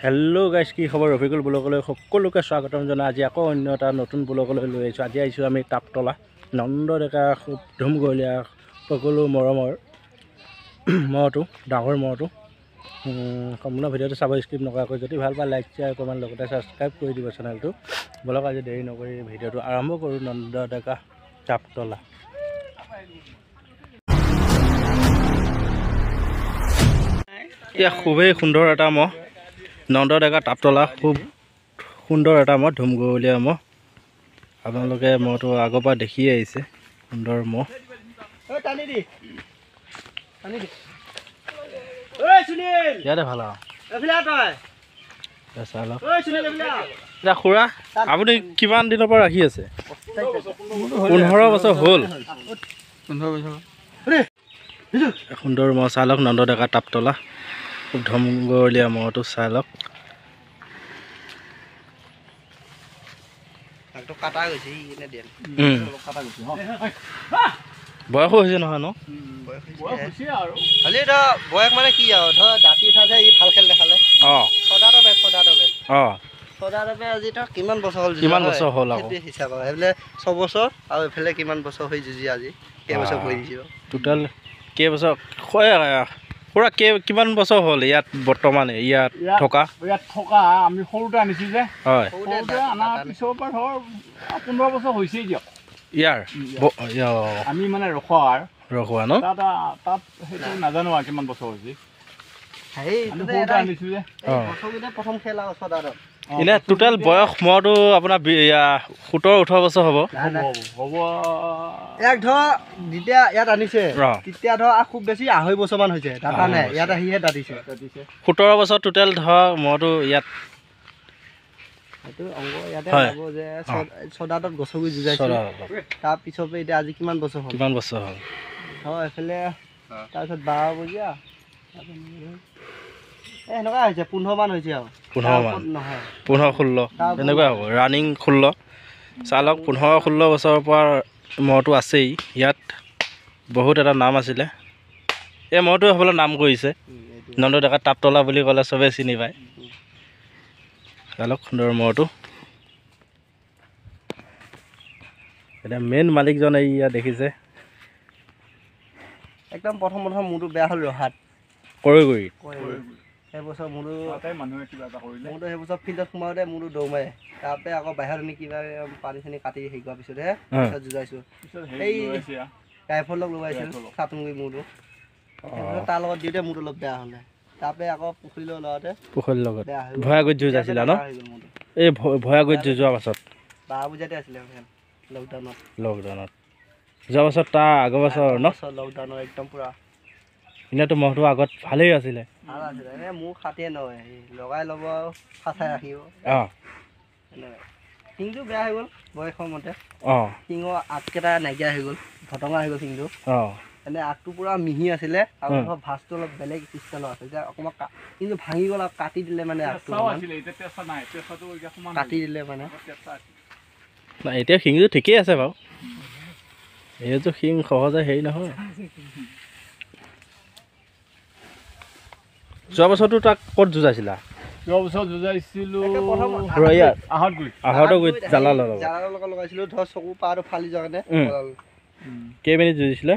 Hello' guys, কি খবৰ? ৰফিকুল ব্লগলৈ সকলোকে স্বাগতম জনাই আজি আকৌ অন্য এটা নতুন ব্লগলৈ লৈ আহিছোঁ। আজি আহিছোঁ আমি তাপতলা নন্দ ডেকা খুব ধুমগলীয়া সকলো মৰমৰ মহটো, ডাঙৰ মহটো। সম্পূৰ্ণ ভিডিঅ'টো চাব, স্কিপ নকৰাকৈ। যদি ভাল পায় লাইক, শ্বেয়াৰ, কমেণ্ট, লগতে ছাবস্ক্ৰাইব কৰি দিব চেনেলটো। বলক আজি দেৰি নকৰি ভিডিঅ'টো আৰম্ভ কৰোঁ। নন্দ ডেকা তাপতলা। এয়া খুবেই সুন্দৰ এটা মহ, নন্দ ডেকা তাপতলা। খুব সুন্দৰ এটা মহ, ধুমগলীয়া মহ। আপোনালোকে মহটো আগৰ পৰা দেখিয়ে আহিছে, সুন্দৰ মহ। ইয়াতে ভাল আৰু খুৰা, আপুনি কিমান দিনৰ পৰা ৰাখি আছে? 15 বছৰ হ'ল। সুন্দৰ মহ চাই লওক, নন্দ ডেকা তাপতলা। খুব ধুমগলীয়া মহটো চাই লওক। বয়সো হৈছে নহয় ন? বয়স মানে কি আৰু ধৰ দাঁতি উঠাইছে, ই ভাল খেল দেখালে। সদাতে আজি তই কিমান বছৰ হ'ল? কিমান বছৰ হ'ল আকৌ? হিচাপ আৰু সেইফালে 6 বছৰ আৰু এইফালে কিমান বছৰ হৈ যুঁজি আজি কেইবছৰ কৰি দিছিল টোটেল কেইবছৰ? খুৰা কিমান বছৰ হ'ল ইয়াত বৰ্তমান ইয়াত থকা? আমি সৰুতে আনিছোঁ যে, হয়, সৰুতে অনাৰ পিছৰ পৰা ধৰ 15 বছৰ হৈছেই দিয়ক। ইয়াৰ আমি মানে ৰখোৱা ন? তাত সেইটো নাজানো আৰু কিমান বছৰ হৈছে। আমি সৰুতে আনিছোঁ যে। প্ৰথম খেল আৰু সদাত এনে টোটেল বয়স মহটো আপোনাৰ 17-18 বছৰ হ'ব। হ'ব ইয়াক ধৰ যেতিয়া ইয়াত আনিছে তেতিয়া ধৰ খুব বেছি 2.5 বছৰমান হৈছে। দাঁতা নাই, ইয়াত আহিহে দাঁতিছে। 17 বছৰ টোটেল ধৰ মহটো ইয়াত। সেইটো অংগ ইয়াতে পাব যে ছদাতত গছগুৰি যুঁজাইছে। তাৰপিছৰ পৰা এতিয়া আজি কিমান বছৰ হ'ল? হয়, এইফালে তাৰপিছত 12 বজীয়া এনেকুৱা হৈছে 15 মান হৈছে আৰু 15-16 এনেকুৱা হ'ব। ৰানিং 16 চালক 15-16 বছৰৰ পৰা মহটো আছেই ইয়াত। বহুত এটা নাম আছিলে এই মহটোৱে হ'বলৈ নাম কৰিছে। নন্দ ডেকা তাপতলা বুলি ক'লে চবেই চিনি পায়। চালক সুন্দৰ মহটো। এতিয়া মেইন মালিকজন ইয়াত দেখিছে। একদম প্ৰথম মোৰটো বেয়া হ'ল ৰহাত কৰি সেইবছৰ মোৰটো সেইবছৰ ফিল্ডত সোমাওঁতে মোৰটো দৌৰ মাৰে। তাৰপৰা আকৌ বাহিৰত আমি কিবা পানী চানী কাটি হেৰি কৰাৰ পিছতহে যুঁজাইছোঁ। এই ৰাইফলক লগাইছিল চাটুংগুৰি মোৰটো। তাৰ লগত দিওঁতে মোৰটো অলপ বেয়া হ'লে। তাৰপৰা আকৌ পুখুৰীলৈ লওঁতে বেয়া হৈ গ'ল। ভয়াগুৰিত যুঁজাইছিলা ন? এই ভয়াগুৰিত যোৱাৰ পাছত 12 বজাতে আছিলে লকডাউনত যোৱা বছৰ তাৰ আগৰ বছৰ ন? লকডাউনত একদম পুৰা। এনেইতো মহটো আগত ভালেই আছিলে। ভাল আছিলে, এনে মোৰ খাটিয়ে নহয়, লগাই ল'ব আৰু ফাচাই ৰাখিব। শিংটো বেয়া হৈ গ'ল বয়সৰ মতে। শিঙৰ আগকেইটা নাইকিয়া হৈ গ'ল, ভটঙা হৈ গ'ল শিংটো। এনে আগটো পুৰা মিহি আছিলে আৰু ধৰ ভাজটো অলপ বেলেগ ষ্টাইলৰ আছে। এতিয়া অকণমান কিন্তু ভাঙি গ'ল আৰু কাটি দিলে মানে আগটো কাটি দিলে মানে। এতিয়া শিংটো ঠিকেই আছে বাৰু। এইটো শিং সহজে হেৰি নহয়। যোৱা বছৰটো তাক ক'ত যুঁজাইছিলা? যোৱা বছৰ যুঁজাইছিলোঁ আহত গুৰিত জালালৰ লগত লগাইছিলোঁ। ধৰ চকু পাৰটো ফালি যোৱাৰ কাৰণে কেইমিনিট যুঁজিছিলে?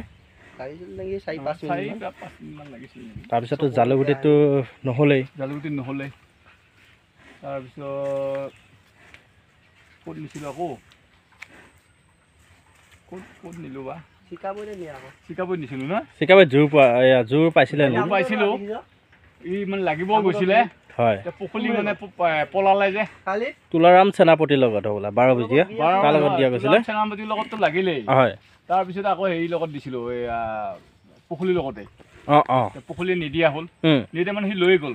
4-5 মিনিটমান লাগিছিল। তাৰপিছতো জালুগুটিটো নহ'লেই। তাৰপিছত ক'ত নিছিলোঁ আকৌ? ক'ত নিলোঁ বা? চিকাবৈ নিছিলোঁ ন? চিকাবৈত জোৰ পাইছিলে নেকি? পাইছিলোঁ। ই মানে লাগিব গৈছিলে। হয়, পুখুৰী মানে পলালে যে। তুলাৰাম সেনাপতিৰ লগত হ'বলা 12 বজীয়া তাৰ লগত দিয়া গৈছিলে। সেনাপতিৰ লগততো লাগিলেই। হয়, তাৰপিছত আকৌ হেৰি লগত দিছিলোঁ, এয়া পুখুৰীৰ লগতে। পুখুৰী নিদিয়া হ'ল, নিদিয়া মানে সি লৈ গ'ল।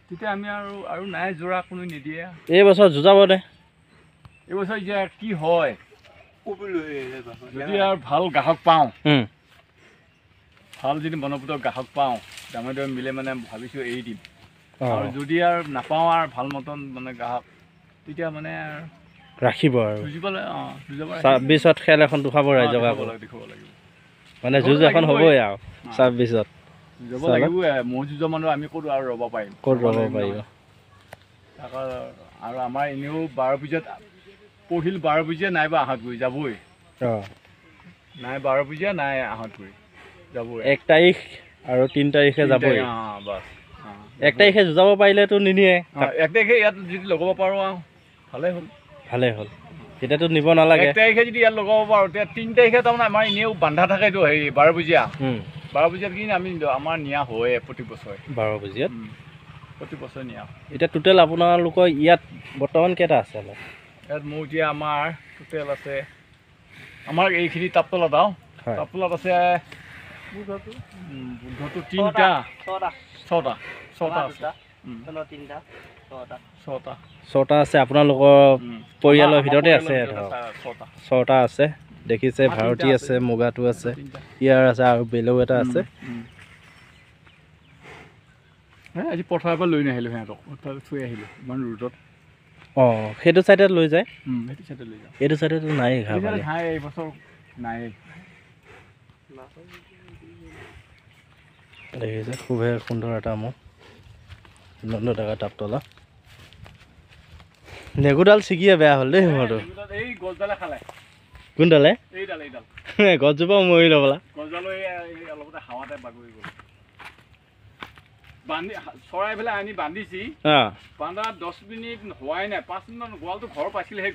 তেতিয়া আমি আৰু নাই যোৰা, কোনো নিদিয়ে। এই বছৰ যুঁজাব নে? এইবছৰ এতিয়া কি হয়, যদি আৰু ভাল গ্ৰাহক পাওঁ, ভাল যদি মনোপুত গ্ৰাহক পাওঁ, দামে দামে মিলে মানে ভাবিছোঁ এৰি দিম। আৰু যদি আৰু নাপাওঁ আৰু ভাল মতন মানে গ্ৰাহক, তেতিয়া মানে ৰাখিব আৰু 26ত খেল এখন দুখাব ৰাইজক। মানে যুঁজ এখন হ'বই আৰু 26ত যাব লাগিব ম'হ যুঁজৰ মানুহ আমি ক'ত আৰু ৰ'ব পাৰিম আৰু আমাৰ এনেও 12 পূজাত পহিল 12 পূজা নাইবা আহাত গৈ যাবই নাই 12 পূজা নাই আহাত গৈ যাবই 1 তাৰিখ আৰু 3 তাৰিখে যাবই বাছ 1 তাৰিখে যুঁজাব পাৰিলেতো নিনিয়ে 1 তাৰিখে ইয়াত যদি লগাব পাৰোঁ ভালেই হ'ল তেতিয়াতো নিব নালাগে 1 তাৰিখে যদি ইয়াত লগাব পাৰোঁ তেতিয়া 3 তাৰিখে তাৰমানে আমাৰ এনেও বান্ধা থাকেতো হেৰি 12 পূজা 12 পূজাত কিন্তু আমি আমাৰ নিয়া হয় প্ৰতি বছৰে 12 পূজাত প্ৰতি বছৰে নিয়া এতিয়া টোটেল আপোনালোকৰ ইয়াত বৰ্তমান কেইটা আছে ইয়াত মোৰ এতিয়া আমাৰ টোটেল আছে আমাৰ এইখিনি তাপতলাত তাপতলাত আছে বুদ্ধটো 3টা 6টা আছে আপোনালোকৰ পৰিয়ালৰ ভিতৰতে আছে ধৰক 6টা আছে দেখিছে ভাৰতী আছে মুগাটো আছে ইয়াৰ আছে আৰু বেলেগ এটা আছে আজি পথাৰৰ পৰা লৈ নাহিলোঁ সিহঁতক থৈ আহিলোঁ ইমান ৰ'দত সেইটো চাইডে লৈ যায় সেইটো চাইডে লৈ যাওঁ এইটো চাইডেতো নাই ঘাঁহ এইবছৰ নাই দেখিছে খুবেই সুন্দৰ এটা ম'হ 9 টকা তাপতলা নেগুডাল ছিগিয়ে বেয়া হ'ল দেই ম'হটো এই গছডালে খালে কোনডালে এইডাল গছজোপা মৰি ল'বলা গছডাল অলপতে হাৱাতে বাগৰি গ'ল বান্ধি চৰাই পেলাই আনি বান্ধিছি বান্ধা 10 মিনিট হোৱাই নাই 5 মিনিট গোৱালটো ঘৰ পাইছিলেহে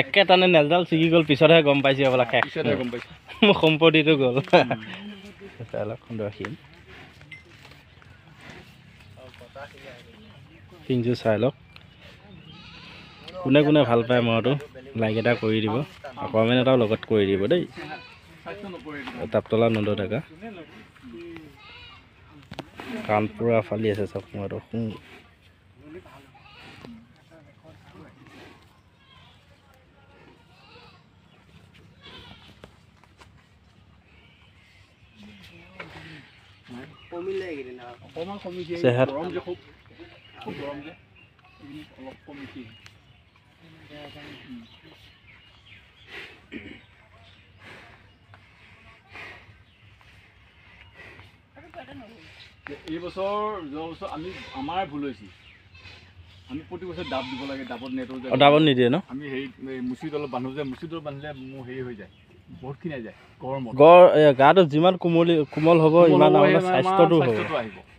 একে টানে নেজডাল ছিগি গ'ল পিছতহে গম পাইছে হ'বলা পিছতহে গম পাইছে মোৰ সম্পত্তিটো গ'ল অলপ সুন্দৰখিনি পিঞ্জু চাই লওক কোনে কোনে ভাল পায় ম'হটো লাইক এটা কৰি দিব কমেণ্ট এটাও লগত কৰি দিব দেই তাপতলা 9 টকা কাণ পুৰা ফালি আছে চব ম'হটো এই বছৰ যোৱা বছৰ আমাৰ ভুল হৈছে আমি প্ৰতি বছৰ ডাব দিব লাগে ডাবত ডাবত নিদিয়ে ন আমি হেৰি মুচিত অলপ বান্ধো যে মুচিত বান্ধিলে মোৰ হেৰি হৈ যায় বহুতখিনি যায় গৰমত গাটো যিমান কোমল হ'ব ইমান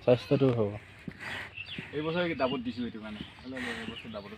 স্বাস্থ্যটো হ'ব এই বছৰ ডাবত দিছোঁ এইটো কাৰণে ডাবত